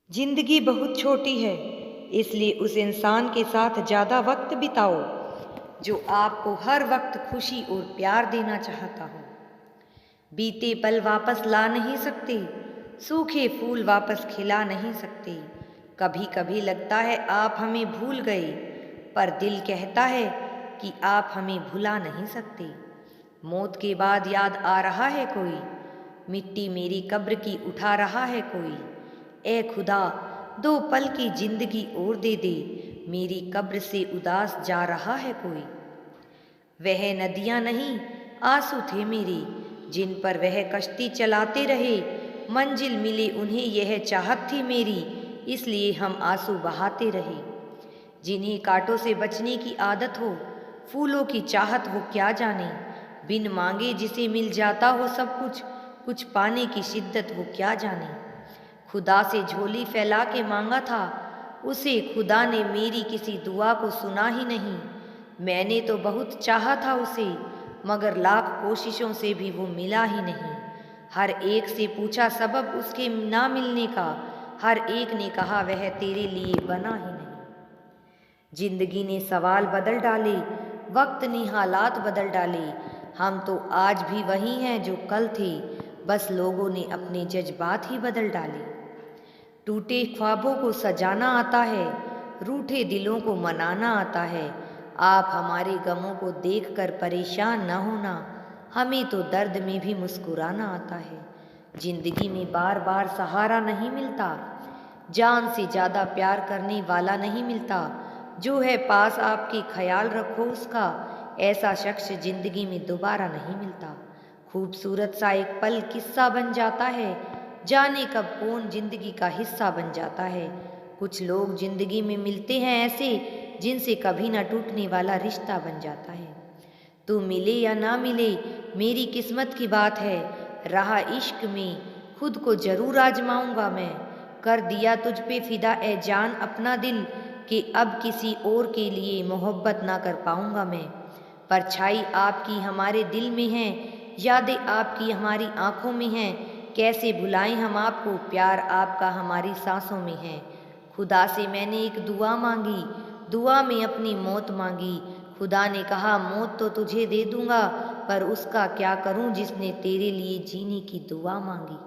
जिंदगी बहुत छोटी है, इसलिए उस इंसान के साथ ज़्यादा वक्त बिताओ जो आपको हर वक्त खुशी और प्यार देना चाहता हो। बीते पल वापस ला नहीं सकते, सूखे फूल वापस खिला नहीं सकते। कभी कभी लगता है आप हमें भूल गए, पर दिल कहता है कि आप हमें भुला नहीं सकते। मौत के बाद याद आ रहा है कोई, मिट्टी मेरी कब्र की उठा रहा है कोई। ए खुदा, 2 पल की जिंदगी और दे दे, मेरी कब्र से उदास जा रहा है कोई। वह नदियां नहीं आंसू थे मेरे, जिन पर वह कश्ती चलाते रहे। मंजिल मिले उन्हें यह चाहत थी मेरी, इसलिए हम आंसू बहाते रहे। जिन्हें कांटों से बचने की आदत हो, फूलों की चाहत वो क्या जाने। बिन मांगे जिसे मिल जाता हो सब कुछ, कुछ पाने की शिद्दत वो क्या जाने। खुदा से झोली फैला के मांगा था, उसे खुदा ने मेरी किसी दुआ को सुना ही नहीं। मैंने तो बहुत चाहा था उसे, मगर लाख कोशिशों से भी वो मिला ही नहीं। हर एक से पूछा सबब उसके ना मिलने का, हर एक ने कहा वह तेरे लिए बना ही नहीं। जिंदगी ने सवाल बदल डाले, वक्त ने हालात बदल डाले। हम तो आज भी वही हैं जो कल थे, बस लोगों ने अपने जज्बात ही बदल डाले। टूटे ख्वाबों को सजाना आता है, रूठे दिलों को मनाना आता है। आप हमारे गमों को देखकर परेशान न होना, हमें तो दर्द में भी मुस्कुराना आता है। जिंदगी में बार बार सहारा नहीं मिलता, जान से ज़्यादा प्यार करने वाला नहीं मिलता। जो है पास आपके ख्याल रखो उसका, ऐसा शख्स जिंदगी में दोबारा नहीं मिलता। खूबसूरत सा एक पल किस्सा बन जाता है, जाने कब कौन जिंदगी का हिस्सा बन जाता है। कुछ लोग जिंदगी में मिलते हैं ऐसे, जिनसे कभी ना टूटने वाला रिश्ता बन जाता है। तू मिले या ना मिले मेरी किस्मत की बात है, रहा इश्क में खुद को जरूर आजमाऊंगा मैं। कर दिया तुझ पे फिदा ए जान अपना दिल, कि अब किसी और के लिए मोहब्बत ना कर पाऊंगा मैं। परछाई आपकी हमारे दिल में है, यादें आपकी हमारी आंखों में हैं। कैसे भुलाएं हम आपको, प्यार आपका हमारी सांसों में है। खुदा से मैंने एक दुआ मांगी, दुआ में अपनी मौत मांगी। खुदा ने कहा मौत तो तुझे दे दूंगा, पर उसका क्या करूं जिसने तेरे लिए जीने की दुआ मांगी।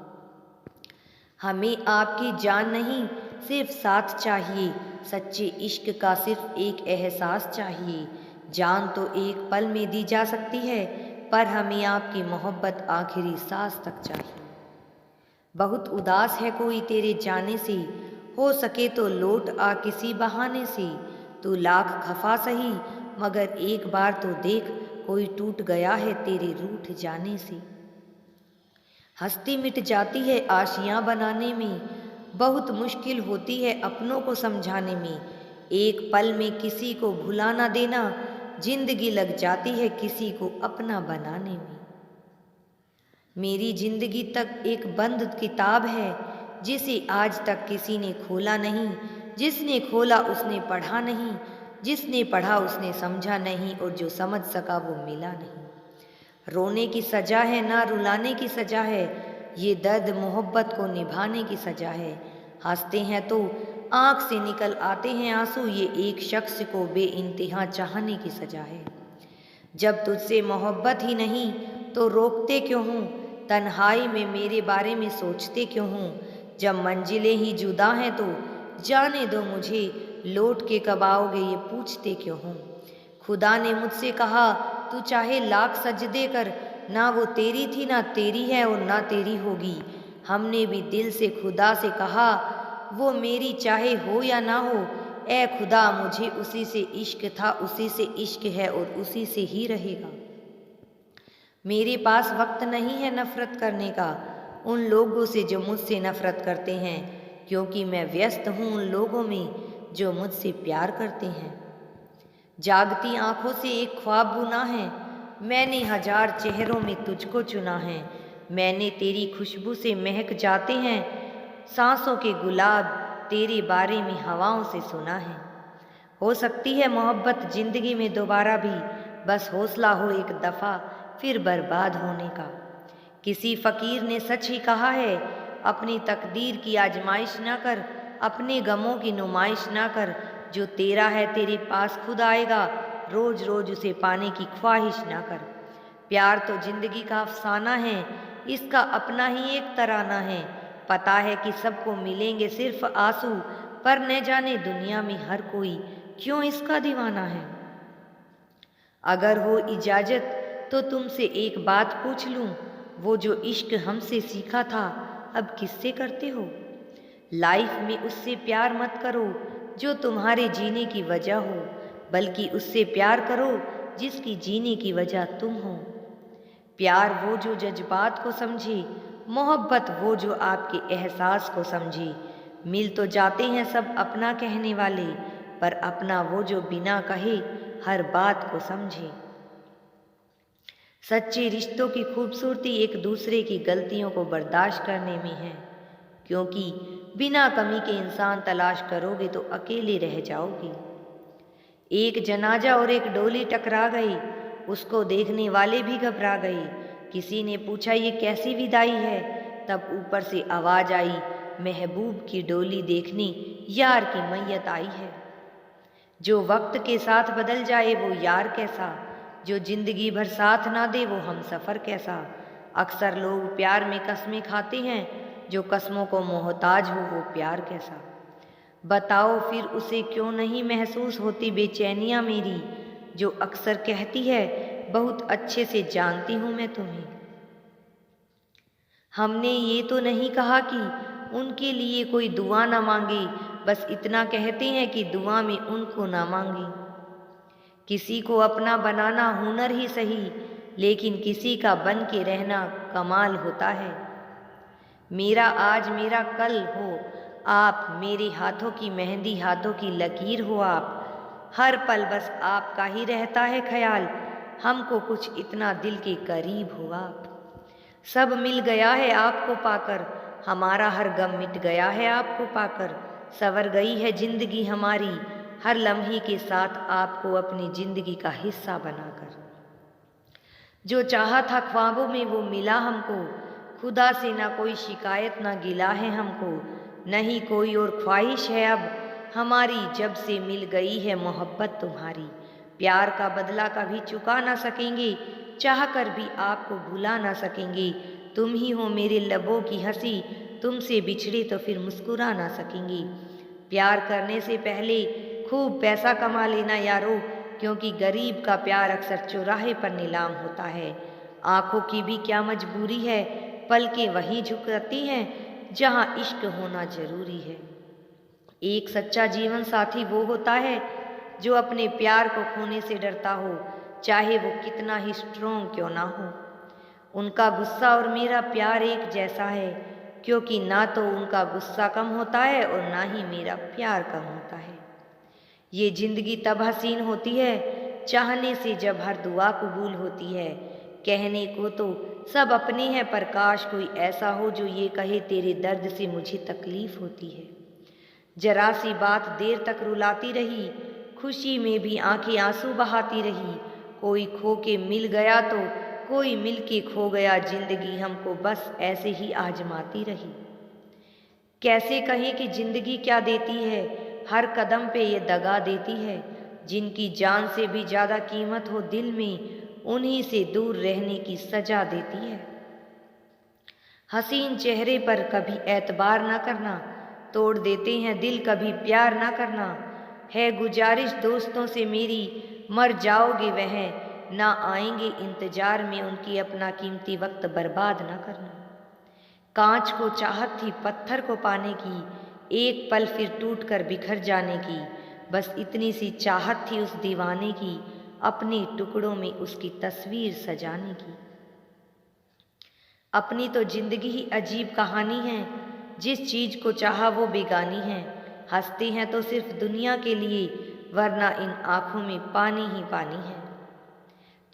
हमें आपकी जान नहीं सिर्फ साथ चाहिए, सच्चे इश्क का सिर्फ एक एहसास चाहिए। जान तो एक पल में दी जा सकती है, पर हमें आपकी मोहब्बत आखिरी सांस तक चाहिए। बहुत उदास है कोई तेरे जाने से, हो सके तो लौट आ किसी बहाने से। तू लाख खफा सही, मगर एक बार तो देख, कोई टूट गया है तेरे रूठ जाने से। हस्ती मिट जाती है आशियां बनाने में, बहुत मुश्किल होती है अपनों को समझाने में। एक पल में किसी को भुला ना देना, जिंदगी लग जाती है किसी को अपना बनाने में। मेरी जिंदगी तक एक बंद किताब है, जिसे आज तक किसी ने खोला नहीं। जिसने खोला उसने पढ़ा नहीं, जिसने पढ़ा उसने समझा नहीं, और जो समझ सका वो मिला नहीं। रोने की सजा है ना रुलाने की सजा है, ये दर्द मोहब्बत को निभाने की सजा है। हंसते हैं तो आँख से निकल आते हैं आंसू, ये एक शख्स को बेइंतहा चाहने की सजा है। जब तुझसे मोहब्बत ही नहीं तो रोकते क्यों हूँ, तन्हाई में मेरे बारे में सोचते क्यों हूँ। जब मंजिलें ही जुदा हैं तो जाने दो मुझे, लौट के कब आओगे ये पूछते क्यों हूँ। खुदा ने मुझसे कहा तू चाहे लाख सजदे कर, ना वो तेरी थी ना तेरी है और ना तेरी होगी। हमने भी दिल से खुदा से कहा वो मेरी चाहे हो या ना हो। ए खुदा मुझे उसी से इश्क था, उसी से इश्क है और उसी से ही रहेगा। मेरे पास वक्त नहीं है नफरत करने का उन लोगों से जो मुझसे नफरत करते हैं, क्योंकि मैं व्यस्त हूँ उन लोगों में जो मुझसे प्यार करते हैं। जागती आंखों से एक ख्वाब बुना है, मैंने 1000 चेहरों में तुझको चुना है। मैंने तेरी खुशबू से महक जाते हैं, सांसों के गुलाब तेरे बारे में हवाओं से सुना है। हो सकती है मोहब्बत जिंदगी में दोबारा भी, बस हौसला हो एक दफ़ा फिर बर्बाद होने का। किसी फ़कीर ने सच ही कहा है, अपनी तकदीर की आजमाइश ना कर, अपने गमों की नुमाइश ना कर। जो तेरा है तेरे पास खुद आएगा, रोज रोज उसे पाने की ख्वाहिश ना कर। प्यार तो जिंदगी का अफसाना है, इसका अपना ही एक तराना है। पता है कि सबको मिलेंगे सिर्फ आंसू, पर न जाने दुनिया में हर कोई क्यों इसका दीवाना है। अगर हो इजाजत तो तुमसे एक बात पूछ लूं, वो जो इश्क हमसे सीखा था अब किससे करते हो? लाइफ में उससे प्यार मत करो जो तुम्हारे जीने की वजह हो, बल्कि उससे प्यार करो जिसकी जीने की वजह तुम हो। प्यार वो जो जज्बात को समझे, मोहब्बत वो जो आपके एहसास को समझे। मिल तो जाते हैं सब अपना कहने वाले, पर अपना वो जो बिना कहे हर बात को समझे। सच्चे रिश्तों की खूबसूरती एक दूसरे की गलतियों को बर्दाश्त करने में है, क्योंकि बिना कमी के इंसान तलाश करोगे तो अकेले रह जाओगे। एक जनाजा और एक डोली टकरा गई, उसको देखने वाले भी घबरा गए। किसी ने पूछा ये कैसी विदाई है, तब ऊपर से आवाज आई महबूब की डोली देखने यार की मैयत आई है। जो वक्त के साथ बदल जाए वो यार कैसा, जो जिंदगी भर साथ ना दे वो हम सफ़र कैसा। अक्सर लोग प्यार में कस्में खाते हैं, जो कस्मों को मोहताज हो वो प्यार कैसा। बताओ फिर उसे क्यों नहीं महसूस होती बेचैनियाँ मेरी, जो अक्सर कहती है बहुत अच्छे से जानती हूँ मैं तुम्हें। हमने ये तो नहीं कहा कि उनके लिए कोई दुआ ना मांगे, बस इतना कहते हैं कि दुआ में उनको ना मांगे। किसी को अपना बनाना हुनर ही सही, लेकिन किसी का बन के रहना कमाल होता है। मेरा आज मेरा कल हो आप, मेरे हाथों की मेहंदी हाथों की लकीर हो आप। हर पल बस आपका ही रहता है ख्याल, हमको कुछ इतना दिल के करीब हो आप। सब मिल गया है आपको पाकर, हमारा हर गम मिट गया है आपको पाकर। संवर गई है जिंदगी हमारी, हर लम्हे के साथ आपको अपनी जिंदगी का हिस्सा बनाकर। जो चाहा था ख्वाबों में वो मिला हमको, खुदा से ना कोई शिकायत ना गिला है हमको। नहीं कोई और ख्वाहिश है अब हमारी, जब से मिल गई है मोहब्बत तुम्हारी। प्यार का बदला कभी चुका ना सकेंगे, चाह कर भी आपको भुला ना सकेंगे। तुम ही हो मेरे लबों की हंसी, तुमसे बिछड़े तो फिर मुस्कुरा ना सकेंगे। प्यार करने से पहले खूब पैसा कमा लेना यारो, क्योंकि गरीब का प्यार अक्सर चौराहे पर नीलाम होता है। आंखों की भी क्या मजबूरी है, पलकें वहीं झुकती हैं जहां इश्क होना जरूरी है। एक सच्चा जीवन साथी वो होता है जो अपने प्यार को खोने से डरता हो, चाहे वो कितना ही स्ट्रोंग क्यों ना हो। उनका गुस्सा और मेरा प्यार एक जैसा है, क्योंकि ना तो उनका गुस्सा कम होता है और ना ही मेरा प्यार कम होता है। ये जिंदगी तब हसीन होती है चाहने से जब हर दुआ कबूल होती है। कहने को तो सब अपने हैं, पर काश कोई ऐसा हो जो ये कहे तेरे दर्द से मुझे तकलीफ होती है। जरा सी बात देर तक रुलाती रही, खुशी में भी आंखें आंसू बहाती रही। कोई खो के मिल गया तो कोई मिल के खो गया, जिंदगी हमको बस ऐसे ही आजमाती रही। कैसे कहें कि जिंदगी क्या देती है, हर कदम पे ये दगा देती है। जिनकी जान से भी ज़्यादा कीमत हो दिल में, उन्हीं से दूर रहने की सजा देती है। हसीन चेहरे पर कभी एतबार ना करना, तोड़ देते हैं दिल कभी प्यार ना करना। है गुजारिश दोस्तों से मेरी, मर जाओगे वह ना आएंगे इंतजार में, उनकी अपना कीमती वक्त बर्बाद ना करना। कांच को चाहत थी पत्थर को पाने की, एक पल फिर टूट कर बिखर जाने की। बस इतनी सी चाहत थी उस दीवाने की, अपने टुकड़ों में उसकी तस्वीर सजाने की। अपनी तो जिंदगी ही अजीब कहानी है, जिस चीज को चाहा वो बेगानी है। हंसते हैं तो सिर्फ दुनिया के लिए, वरना इन आंखों में पानी ही पानी है।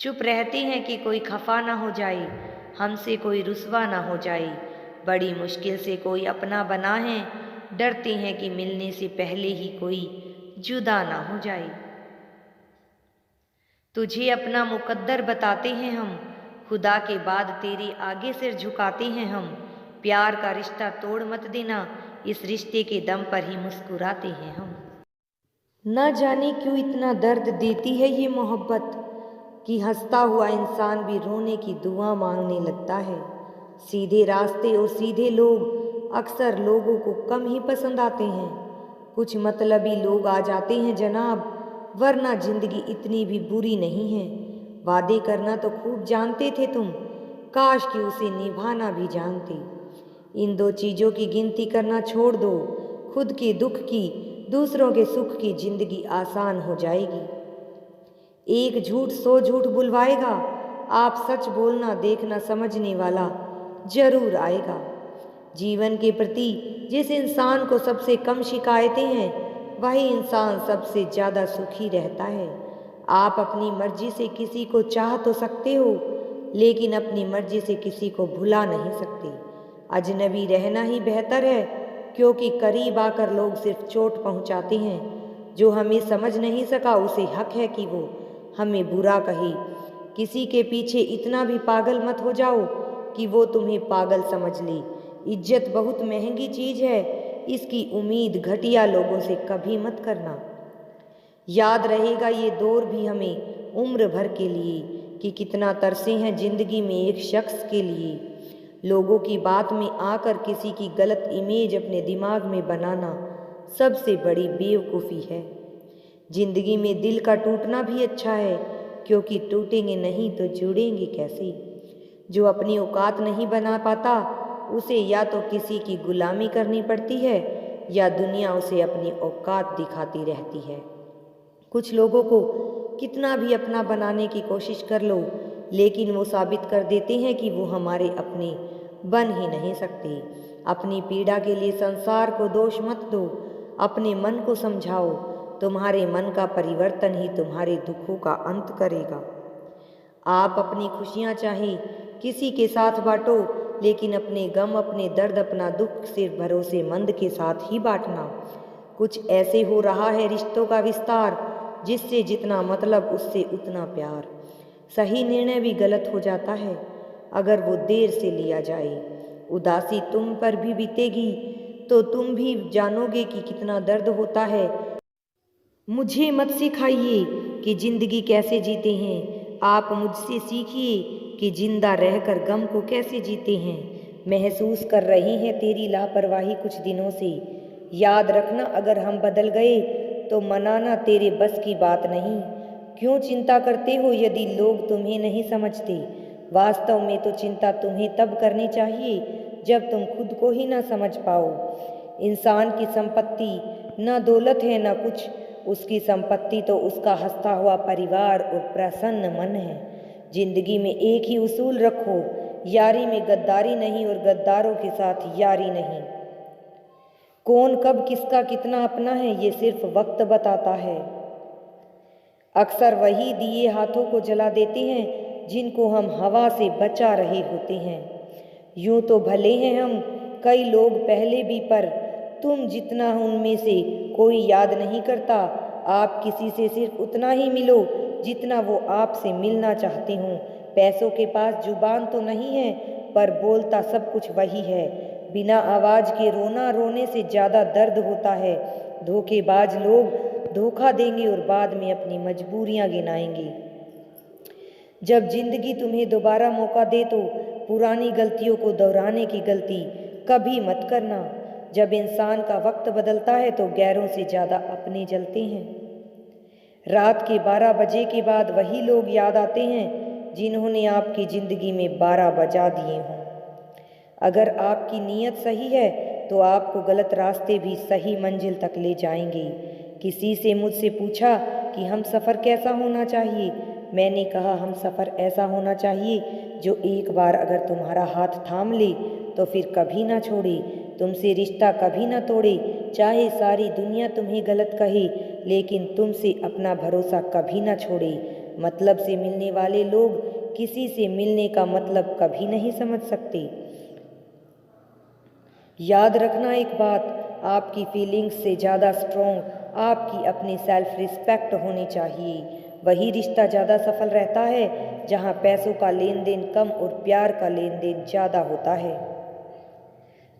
चुप रहते हैं कि कोई खफा ना हो जाए, हमसे कोई रुसवा ना हो जाए। बड़ी मुश्किल से कोई अपना बना है, डरते हैं कि मिलने से पहले ही कोई जुदा ना हो जाए। तुझे अपना मुकद्दर बताते हैं हम, खुदा के बाद तेरे आगे सिर झुकाते हैं हम। प्यार का रिश्ता तोड़ मत देना, इस रिश्ते के दम पर ही मुस्कुराते हैं हम। न जाने क्यों इतना दर्द देती है ये मोहब्बत कि हंसता हुआ इंसान भी रोने की दुआ मांगने लगता है। सीधे रास्ते और सीधे लोग अक्सर लोगों को कम ही पसंद आते हैं। कुछ मतलबी लोग आ जाते हैं जनाब, वरना जिंदगी इतनी भी बुरी नहीं है। वादे करना तो खूब जानते थे तुम, काश कि उसे निभाना भी जानते। इन दो चीज़ों की गिनती करना छोड़ दो, खुद के दुख की, दूसरों के सुख की जिंदगी आसान हो जाएगी। एक झूठ 100 झूठ बुलवाएगा, आप सच बोलना देखना समझने वाला जरूर आएगा। जीवन के प्रति जिस इंसान को सबसे कम शिकायतें हैं, वही इंसान सबसे ज़्यादा सुखी रहता है। आप अपनी मर्जी से किसी को चाह तो सकते हो, लेकिन अपनी मर्जी से किसी को भुला नहीं सकते। अजनबी रहना ही बेहतर है, क्योंकि करीब आकर लोग सिर्फ चोट पहुंचाते हैं। जो हमें समझ नहीं सका उसे हक है कि वो हमें बुरा कहे। किसी के पीछे इतना भी पागल मत हो जाओ कि वो तुम्हें पागल समझ ले। इज्जत बहुत महंगी चीज़ है, इसकी उम्मीद घटिया लोगों से कभी मत करना। याद रहेगा ये दौर भी हमें उम्र भर के लिए कि कितना तरसे हैं जिंदगी में एक शख्स के लिए। लोगों की बात में आकर किसी की गलत इमेज अपने दिमाग में बनाना सबसे बड़ी बेवकूफ़ी है। जिंदगी में दिल का टूटना भी अच्छा है, क्योंकि टूटेंगे नहीं तो जुड़ेंगे कैसे। जो अपनी औकात नहीं बना पाता उसे या तो किसी की गुलामी करनी पड़ती है, या दुनिया उसे अपनी औकात दिखाती रहती है। कुछ लोगों को कितना भी अपना बनाने की कोशिश कर लो, लेकिन वो साबित कर देते हैं कि वो हमारे अपने बन ही नहीं सकते। अपनी पीड़ा के लिए संसार को दोष मत दो, अपने मन को समझाओ। तुम्हारे मन का परिवर्तन ही तुम्हारे दुखों का अंत करेगा। आप अपनी खुशियाँ चाहे किसी के साथ बांटो, लेकिन अपने गम, अपने दर्द, अपना दुख सिर्फ भरोसेमंद के साथ ही बांटना। कुछ ऐसे हो रहा है रिश्तों का विस्तार, जिससे जितना मतलब उससे उतना प्यार। सही निर्णय भी गलत हो जाता है अगर वो देर से लिया जाए। उदासी तुम पर भी बीतेगी तो तुम भी जानोगे कि कितना दर्द होता है। मुझे मत सिखाइए कि जिंदगी कैसे जीते हैं, आप मुझसे सीखिए कि जिंदा रहकर गम को कैसे जीते हैं। महसूस कर रही हैं तेरी लापरवाही कुछ दिनों से। याद रखना, अगर हम बदल गए तो मनाना तेरे बस की बात नहीं। क्यों चिंता करते हो यदि लोग तुम्हें नहीं समझते। वास्तव में तो चिंता तुम्हें तब करनी चाहिए जब तुम खुद को ही ना समझ पाओ। इंसान की संपत्ति न दौलत है न कुछ, उसकी संपत्ति तो उसका हंसता हुआ परिवार और प्रसन्न मन है। जिंदगी में एक ही उसूल रखो, यारी में गद्दारी नहीं और गद्दारों के साथ यारी नहीं। कौन कब किसका कितना अपना है ये सिर्फ वक्त बताता है। अक्सर वही दिए हाथों को जला देते हैं जिनको हम हवा से बचा रहे होते हैं। यूं तो भले हैं हम कई लोग पहले भी, पर तुम जितना उनमें से कोई याद नहीं करता। आप किसी से सिर्फ उतना ही मिलो जितना वो आपसे मिलना चाहते हों। पैसों के पास जुबान तो नहीं है, पर बोलता सब कुछ वही है। बिना आवाज़ के रोना रोने से ज़्यादा दर्द होता है। धोखेबाज लोग धोखा देंगे और बाद में अपनी मजबूरियां गिनाएंगे। जब जिंदगी तुम्हें दोबारा मौका दे तो पुरानी गलतियों को दोहराने की गलती कभी मत करना। जब इंसान का वक्त बदलता है तो गैरों से ज़्यादा अपने जलते हैं। रात के 12 बजे के बाद वही लोग याद आते हैं जिन्होंने आपकी ज़िंदगी में 12 बजा दिए हों। अगर आपकी नीयत सही है तो आपको गलत रास्ते भी सही मंजिल तक ले जाएंगे। किसी से मुझसे पूछा कि हम सफ़र कैसा होना चाहिए। मैंने कहा हम सफ़र ऐसा होना चाहिए जो एक बार अगर तुम्हारा हाथ थाम ले तो फिर कभी ना छोड़े, तुमसे रिश्ता कभी ना तोड़े। चाहे सारी दुनिया तुम्हें गलत कहे, लेकिन तुमसे अपना भरोसा कभी ना छोड़े। मतलब से मिलने वाले लोग किसी से मिलने का मतलब कभी नहीं समझ सकते। याद रखना एक बात, आपकी फीलिंग्स से ज़्यादा स्ट्रॉन्ग आपकी अपनी सेल्फ रिस्पेक्ट होनी चाहिए। वही रिश्ता ज़्यादा सफल रहता है जहाँ पैसों का लेन देन कम और प्यार का लेन देन ज़्यादा होता है।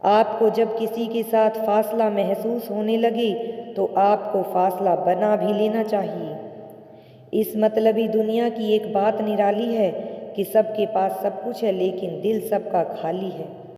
आपको जब किसी के साथ फासला महसूस होने लगे तो आपको फासला बना भी लेना चाहिए। इस मतलबी दुनिया की एक बात निराली है कि सबके पास सब कुछ है, लेकिन दिल सबका खाली है।